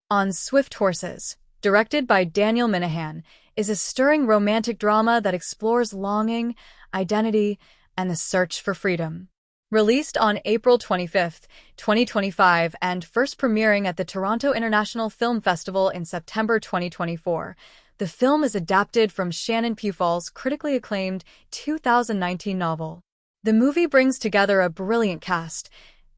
On Swift Horses, directed by Daniel Minahan, is a stirring romantic drama that explores longing, identity, and the search for freedom. Released on April 25, 2025, and first premiering at the Toronto International Film Festival in September 2024, the film is adapted from Shannon Pewfall's critically acclaimed 2019 novel. The movie brings together a brilliant cast: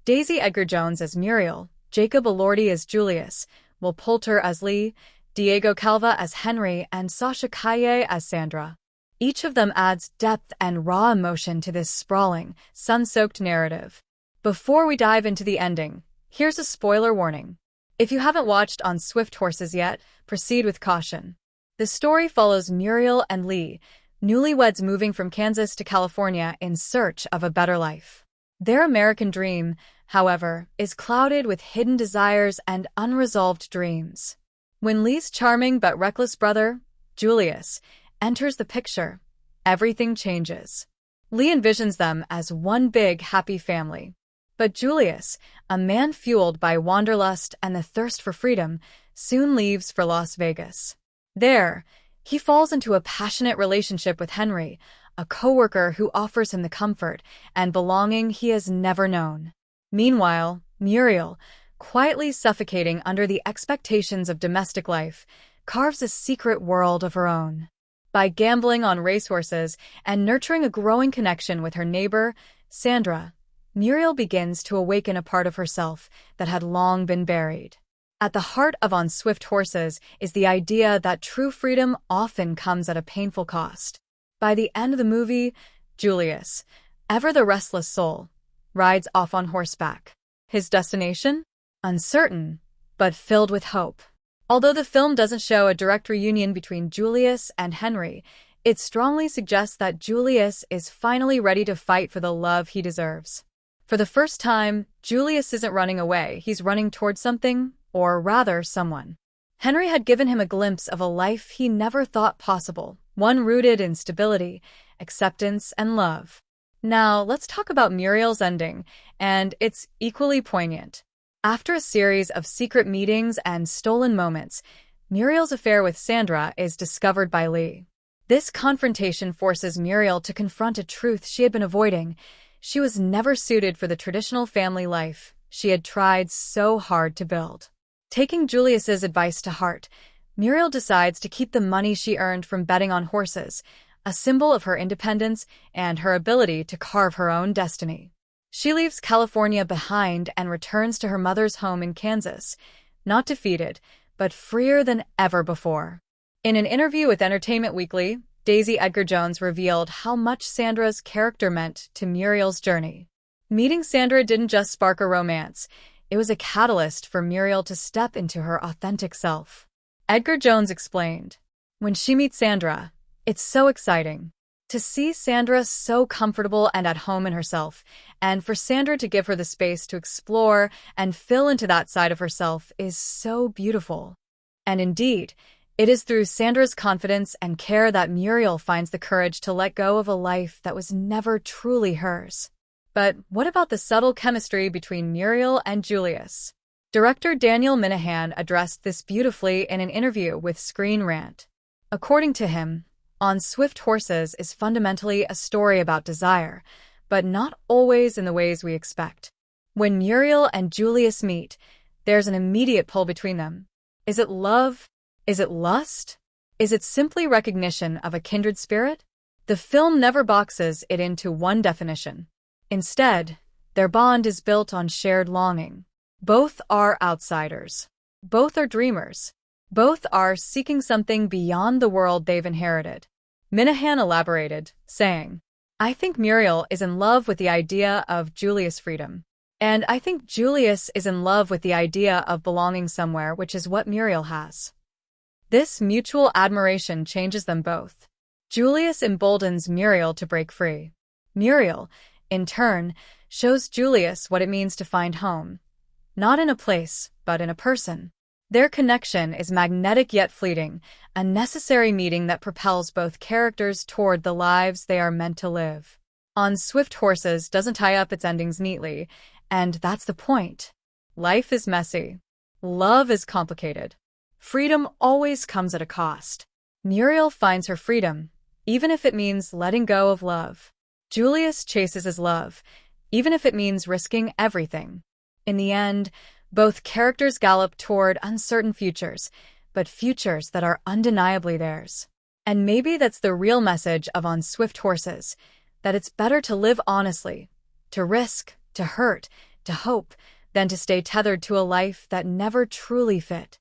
Daisy Edgar-Jones as Muriel, Jacob Elordi as Julius, Will Poulter as Lee, Diego Calva as Henry, and Sasha Calle as Sandra. Each of them adds depth and raw emotion to this sprawling, sun-soaked narrative. Before we dive into the ending, here's a spoiler warning. If you haven't watched On Swift Horses yet, proceed with caution. The story follows Muriel and Lee, newlyweds moving from Kansas to California in search of a better life. Their American dream, however, is clouded with hidden desires and unresolved dreams. When Lee's charming but reckless brother, Julius, enters the picture, everything changes. Lee envisions them as one big, happy family. But Julius, a man fueled by wanderlust and the thirst for freedom, soon leaves for Las Vegas. There, he falls into a passionate relationship with Henry, a coworker who offers him the comfort and belonging he has never known. Meanwhile, Muriel, quietly suffocating under the expectations of domestic life, carves a secret world of her own. By gambling on racehorses and nurturing a growing connection with her neighbor, Sandra, Muriel begins to awaken a part of herself that had long been buried. At the heart of On Swift Horses is the idea that true freedom often comes at a painful cost. By the end of the movie, Julius, ever the restless soul, rides off on horseback. His destination? Uncertain, but filled with hope. Although the film doesn't show a direct reunion between Julius and Henry, it strongly suggests that Julius is finally ready to fight for the love he deserves. For the first time, Julius isn't running away, he's running towards something, or rather someone. Henry had given him a glimpse of a life he never thought possible, one rooted in stability, acceptance, and love. Now, let's talk about Muriel's ending, and it's equally poignant. After a series of secret meetings and stolen moments, Muriel's affair with Sandra is discovered by Lee. This confrontation forces Muriel to confront a truth she had been avoiding. She was never suited for the traditional family life she had tried so hard to build. Taking Julius's advice to heart, Muriel decides to keep the money she earned from betting on horses, a symbol of her independence and her ability to carve her own destiny. She leaves California behind and returns to her mother's home in Kansas, not defeated, but freer than ever before. In an interview with Entertainment Weekly, Daisy Edgar-Jones revealed how much Sandra's character meant to Muriel's journey. Meeting Sandra didn't just spark a romance, it was a catalyst for Muriel to step into her authentic self. Edgar-Jones explained, "When she meets Sandra, it's so exciting. To see Sandra so comfortable and at home in herself, and for Sandra to give her the space to explore and fill into that side of herself is so beautiful." And indeed, it is through Sandra's confidence and care that Muriel finds the courage to let go of a life that was never truly hers. But what about the subtle chemistry between Muriel and Julius? Director Daniel Minahan addressed this beautifully in an interview with Screen Rant. According to him, On Swift Horses is fundamentally a story about desire, but not always in the ways we expect. When Muriel and Julius meet, there's an immediate pull between them. Is it love? Is it lust? Is it simply recognition of a kindred spirit? The film never boxes it into one definition. Instead, their bond is built on shared longing. Both are outsiders. Both are dreamers. Both are seeking something beyond the world they've inherited. Minahan elaborated, saying, "I think Muriel is in love with the idea of Julius' freedom. And I think Julius is in love with the idea of belonging somewhere, which is what Muriel has. This mutual admiration changes them both. Julius emboldens Muriel to break free. Muriel, in turn, shows Julius what it means to find home. Not in a place, but in a person. Their connection is magnetic yet fleeting, a necessary meeting that propels both characters toward the lives they are meant to live. On Swift Horses doesn't tie up its endings neatly, and that's the point. Life is messy. Love is complicated. Freedom always comes at a cost. Muriel finds her freedom, even if it means letting go of love. Julius chases his love, even if it means risking everything. In the end, both characters gallop toward uncertain futures, but futures that are undeniably theirs. And maybe that's the real message of On Swift Horses, that it's better to live honestly, to risk, to hurt, to hope, than to stay tethered to a life that never truly fit.